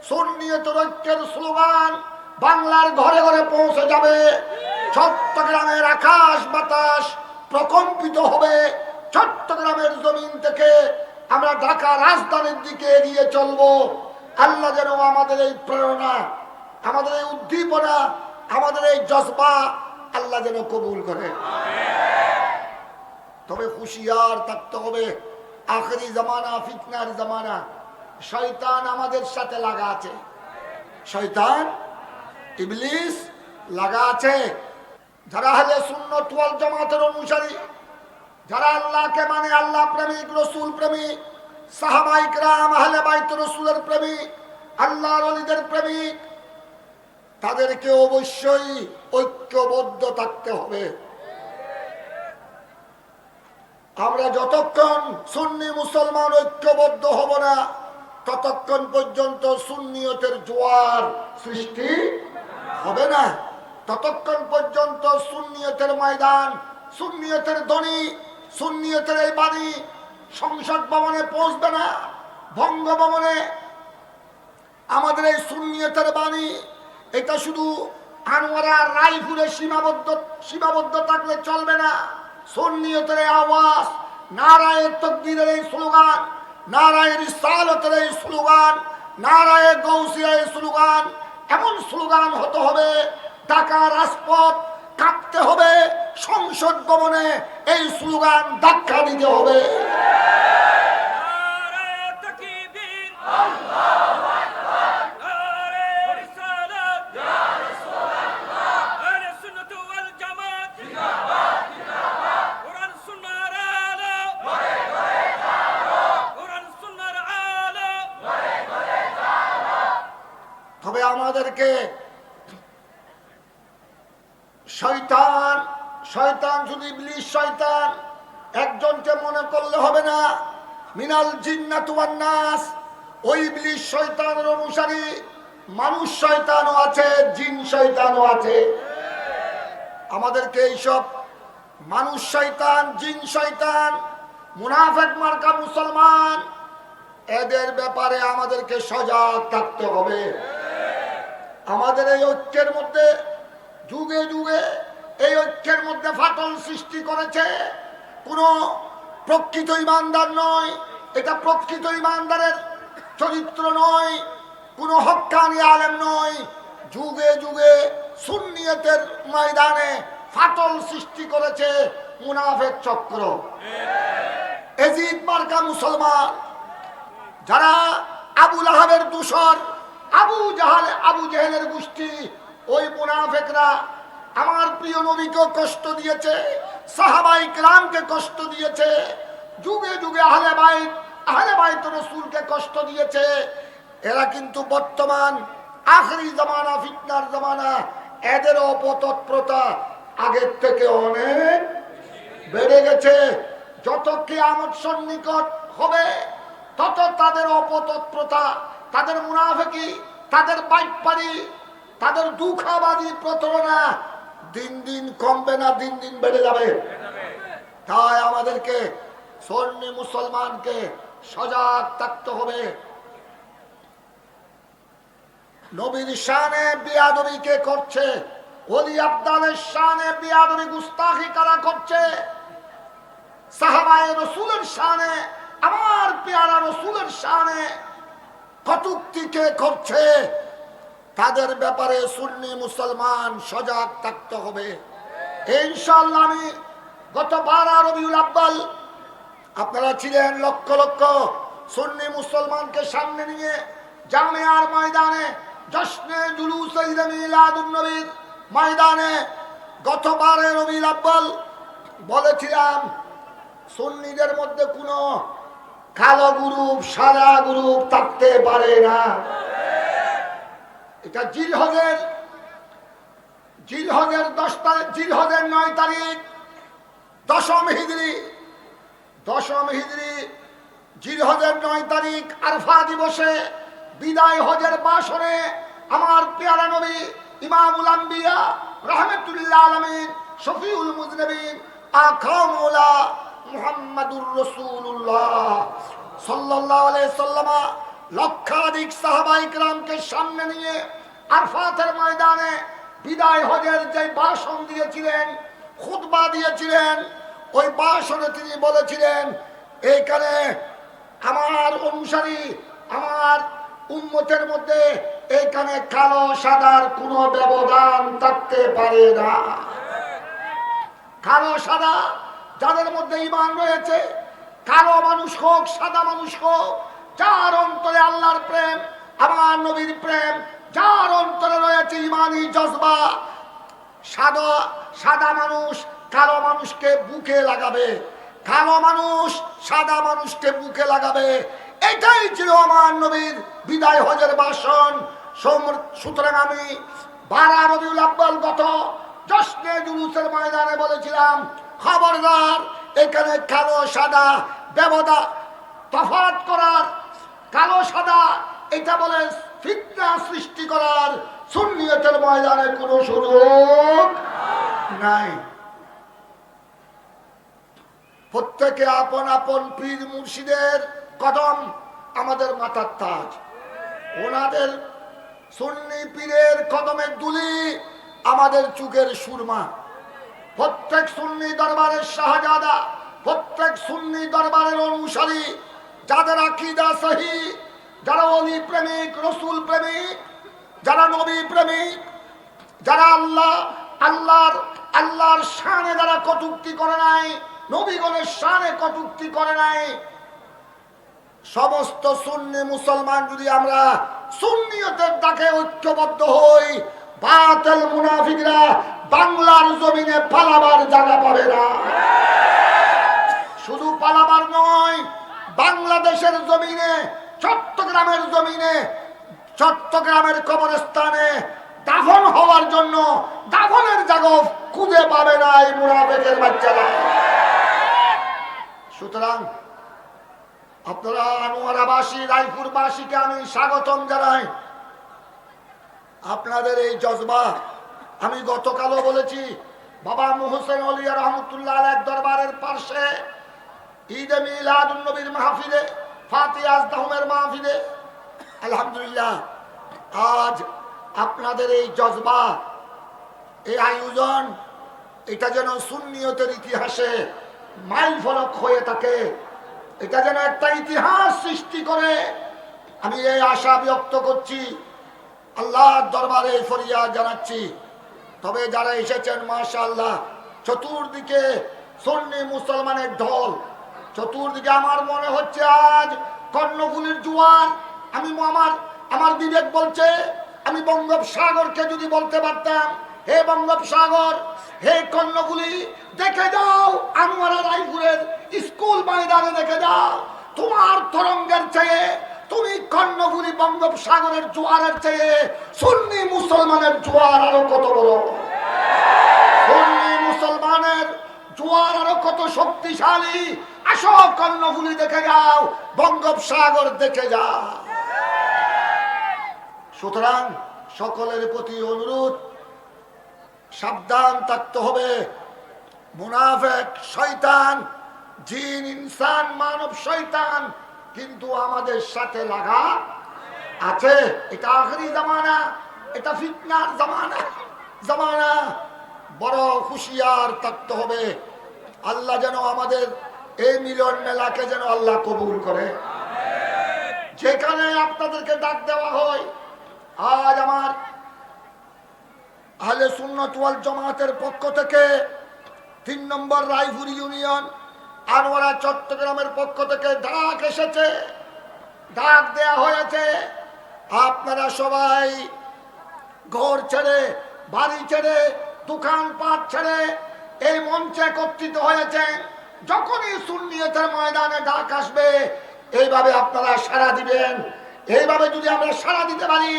সুন্নিয়তের ঐক্যের স্লোগান বাংলার ঘরে ঘরে পৌঁছে যাবে। চট্টগ্রামের আকাশ বাতাস প্রকম্পিত হবে। চট্টগ্রামের জমিন থেকে আমরা ঢাকা রাজধানীর দিকে এগিয়ে চলবো। আল্লাহ যেন আমাদের এই প্রেরণা, আমাদের এই উদ্দীপনা, আমাদের এই জজবা আল্লাহ যেন কবুল করে। তবে হুঁশিয়ার থাকতে হবে, আখেরি জামানা, ফিতনার জামানা। শয়তান আমাদের সাথে লাগা আছে, শয়তান ইবলিস লাগা আছে। যারা আহলে সুন্নাত ওয়াল জামাতের অনুসারী, যারা আল্লাহকে মানে, আল্লাহ প্রেমিক, রসুল প্রেমিক, সাহাবায়ে কেরাম, আহলে বাইত রসুলের প্রেমিক, আল্লাহর ওলিদের প্রেমিক, তাদেরকে অবশ্যই ঐক্যবদ্ধ থাকতে হবে। আমরা যতক্ষণ সুন্নি মুসলমান ঐক্যবদ্ধ হব না, ততক্ষণ পর্যন্ত সুন্নিয়তের জোয়ার সৃষ্টি হবে না। ততক্ষণ পর্যন্ত সুন্নিয়তের ময়দান, সুন্নিয়তের ধ্বনি, সুন্নিয়তের এই বাণী সংসদ ভবনে পৌঁছবে না, বঙ্গভবনে। আমাদের এই সুন্নিয়তের বাণী এটা শুধু আনোয়ারা রায়পুরে সীমাবদ্ধ থাকলে চলবে না। সুন্নিয়তের আওয়াজ, নারায়ে তাকবীরের এই স্লোগান, নারায়ে রিসালাতের এই স্লোগান, নারায়ে গাউসিয়ার এই স্লোগান, এমন স্লোগান হতে হবে ঢাকা রাজপথ কাঁপতে হবে। সংসদ ভবনে এই স্লোগান ধাক্কা দিতে হবে। তবে আমাদেরকে শয়তান শুধু ইবলিস শয়তান একজনকে মনে করলে হবে না। মিনাল জিন্নাতি ওয়ান নাস, ওই ইবলিস শয়তানের অনুসারী মানুষ শয়তানও আছে, জিন শয়তানও আছে। আমাদেরকে এইসব মানুষ শয়তান, জিন শয়তান, মুনাফিক মার্কা মুসলমান, এদের ব্যাপারে আমাদেরকে সজাগ থাকতে হবে। আমাদের এই ঐক্যের মধ্যে যুগে যুগে এই ঐক্যের মধ্যে ফাটল সৃষ্টি করেছে কোন প্রকৃত ইমানদার নয়। এটা প্রকৃত ইমানদারের চরিত্র নয়, কোন হক্কানি আলেম নয়। যুগে যুগে সুন্নিয়তের ময়দানে ফাটল সৃষ্টি করেছে মুনাফিক চক্র, এজিদ মার্কা মুসলমান, যারা আবু লাহাবের দূষর, আবু জেহেলের গোষ্ঠী। ওই মুনাফিকরা আমার প্রিয় নবীকে কষ্ট দিয়েছে, সাহাবায়ে কেরামকে কষ্ট দিয়েছে, যুগে যুগে আহলে বাইত রাসূলকে কষ্ট দিয়েছে। এরা কিন্তু বর্তমান আখেরি জামানা, ফিতনার জামানা, এদের অপতৎপরতা আগের থেকে অনেক বেড়ে গেছে। যত কিয়ামত সন্নিকট হবে তত তাদের অপতৎপরতা, তাদের মুনাফিকি, তাদের বাইকপাড়ি, তাদের দুঃখাবাদী প্রতারণা দিন দিন কমবে না, দিন দিন বেড়ে যাবে। তাই আমাদেরকে সুন্নি মুসলমানকে সজাগ থাকতে হবে। নবীর শানে বিয়াদবি কে করছে? ওলি আব্দালের শানে বিয়াদবি গুস্তাখি কারা করছে? সাহাবায়ে রাসূলের শানে, আমার পেয়ারা রাসূলের শানে কটূক্তি কে করছে? তাদের ব্যাপারে সুন্নি মুসলমান সজাগ থাকতে হবে। ইনশাআল্লাহ আমি গত 12 রবিউল আউয়াল আপনারা ছিলেন, লক্ষ লক্ষ সুন্নি মুসলমানকে সামনে নিয়ে জামিয়ার ময়দানে, জশ্নে জুলুসে ঈদ মিলাদুন নবীর ময়দানে গত 12 রবিউল আউয়াল বলেছিলাম, সুন্নিদের মধ্যে কোনো কালো গ্রুপ, সাদা গ্রুপ থাকতে পারে না। এটা জিলহজের 9 তারিখ, দশম হিজরি জিলহজের 9 তারিখ আরফা দিবসে বিদায় হজের বাসরে আমার পেয়ারা নবী ইমামুল আম্বিয়া রাহমাতুল্লাহ আলামিন শফিউল মুজনিবিন আকা মাওলা মুহাম্মাদুর রাসূলুল্লাহ সাল্লাল্লাহু আলাইহি সাল্লাম লক্ষাধিক সাহাবায়ে কেরামকে সামনে নিয়ে আরফাতের ময়দানে বিদায় হজের যে ভাষণ দিয়েছিলেন, খুতবা দিয়েছিলেন, ওই ভাষণে তিনি বলেছিলেন, এইখানে আমার অনুসারী, আমার উম্মতের মধ্যে এইখানে কালো সাদার কোনো ব্যবধান থাকতে পারে না। কালো সাদা যাদের মধ্যে ঈমান রয়েছে, কালো মানুষ হোক সাদা মানুষ হোক, যার অন্তরে আল্লাহর প্রেম, আমার নবীর প্রেম, যার অন্তরে রয়েছে ঈমানি জজবা, সাদা মানুষ কালো মানুষকে বুকে লাগাবে, কালো মানুষ সাদা মানুষকে বুকে লাগাবে। এটাই ছিল আমার নবীর বিদায় হজের ভাষণ। সুতরাং আমি 12 রবিউল আউয়াল গত জশ্নে জুলুসের ময়দানে বলেছিলাম, খবরদার এখানে কালো সাদা ব্যবধান তফাৎ করার, কালো সাদা এটা বলে ফিতনা সৃষ্টি করার সুন্নিয়তের ময়দানে কোনো সুযোগ নাই। প্রত্যেকে আপন আপন পীর মুর্শিদের কদম আমাদের মাথার তাজ, ওনাদের সুন্নি পীরের কদমের দুলি আমাদের চুকের সুরমা। প্রত্যেক সুন্নি দরবারের শাহজাদা, প্রত্যেক সুন্নি দরবারের অনুসারী, যাদের আকীদা সহিহ, যারা ওলি প্রেমিক, রসুল প্রেমিক, যারা নবী প্রেমিক, যারা আল্লাহর শানে যারা কটূক্তি করে নাই, নবীগণের শানে কটূক্তি করে নাই, সমস্ত সুন্নি মুসলমান যদি আমরা সুন্নিয়তের ডাকে ঐক্যবদ্ধ হই, বাতিল মুনাফিকরা বাংলার জমিনে পালাবার জায়গা পাবে না। শুধু পালাবার নয়, বাংলাদেশের জমিনে, চট্টগ্রামের জমিনে, চট্টগ্রামের কবরস্থানে দাফন হওয়ার জন্য দাফনের জায়গা খুঁজে পাবে না এই মুনাফিকের বাচ্চারা। সুতরাং আপনারা আনোয়ারাবাসী, রায়পুরবাসীকে আমি স্বাগতম জানাই। আপনাদের এই জজবা, আমি গতকালও বলেছি, বাবা মুহসিন আউলিয়া রহমতুল্লাহ আলাইহির দরবারের পাশে ঈদে মিলাদুন নবীর মাহফিলে, ফাতিহা আজদাহুমের মাহফিলে, আলহামদুলিল্লাহ আজ আপনাদের এই জজবা, এই আয়োজন, এটা যেন সুন্নিয়তের ইতিহাসে মাইল ফলক হয়ে থাকে, এটা যেন একটা ইতিহাস সৃষ্টি করে, আমি এই আশা ব্যক্ত করছি, আল্লাহর দরবারে ফরিয়াদ জানাচ্ছি। তবে যারা এসেছেন মাশাআল্লাহ, চতুর্দিকে সুন্নি মুসলমানের ঢল, চতুর্দিকে আমার মনে হচ্ছে আজ কর্ণফুলীর জোয়ার। আমি আমার বিবেক বলছে, আমি বঙ্গোপসাগরকে যদি বলতে পারতাম, হে বঙ্গোপসাগর, হে কর্ণফুলী, দেখে যাও আনোয়ারা রায়পুরের স্কুল ময়দানে, দেখে যাও তোমার তরঙ্গের চেয়ে, তুমি কর্ণফুলী বঙ্গোপসাগরের জোয়ারের চেয়ে সুন্নি মুসলমানের জোয়ার আরো কত বড়, সুন্নি মুসলমানের জোয়ার আরো কত শক্তিশালী। আসো কর্ণফুলী দেখে যাও, বঙ্গোপসাগর দেখে যাও। সুতরাং সকলের প্রতি অনুরোধ, সাবধান থাকতে হবে। মুনাফিক শয়তান, জিন ইনসান মানব শয়তান কিন্তু আমাদের সাথে লাগা আছে। এটা আখেরি জামানা, এটা ফিতনার জামানা। বড় হুঁশিয়ার থাকতে হবে। আল্লাহ যেন আমাদের এই মিলন মেলাকে যেন আল্লাহ কবুল করে। যেখানে আপনাদেরকে ডাক দেওয়া হয়, আজ আমার আহলে সুন্নাত ওয়াল জামাতের পক্ষ থেকে 3 নম্বর রায়পুর ইউনিয়ন আনোয়ারা চট্টগ্রামের পক্ষ থেকে ডাক এসেছে, ডাক দেয়া হয়েছে। আপনারা সবাই ঘর ছেড়ে, বাড়ি ছেড়ে, দোকানপাট ছেড়ে এই মঞ্চে একত্রিত হয়েছেন। যখনই সুন্নিয়তের ময়দানে ডাক আসবে, এইভাবে আপনারা সাড়া দিবেন। এইভাবে যদি আমরা সাড়া দিতে পারি,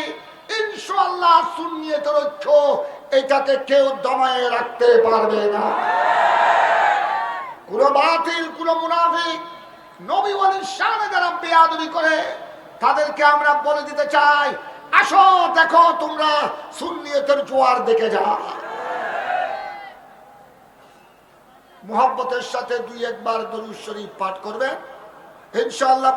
ইনশাআল্লাহ সুন্নিয়তের ঐক্য, এটাকে কেউ দমায়ে রাখতে পারবে না। কোন বাতিল, কোন মুনাফিক, নবী ওয়ালির শানে যারা বেয়াদবি করে, তাদেরকে আমরা বলে দিতে চাই, আসো দেখো তোমরা সুন্নিয়তের জোয়ার দেখে যাও। মুহাব্বতের সাথে 2-1 বার দরুদ শরীফ পাঠ করবেন ইনশাআল্লাহ।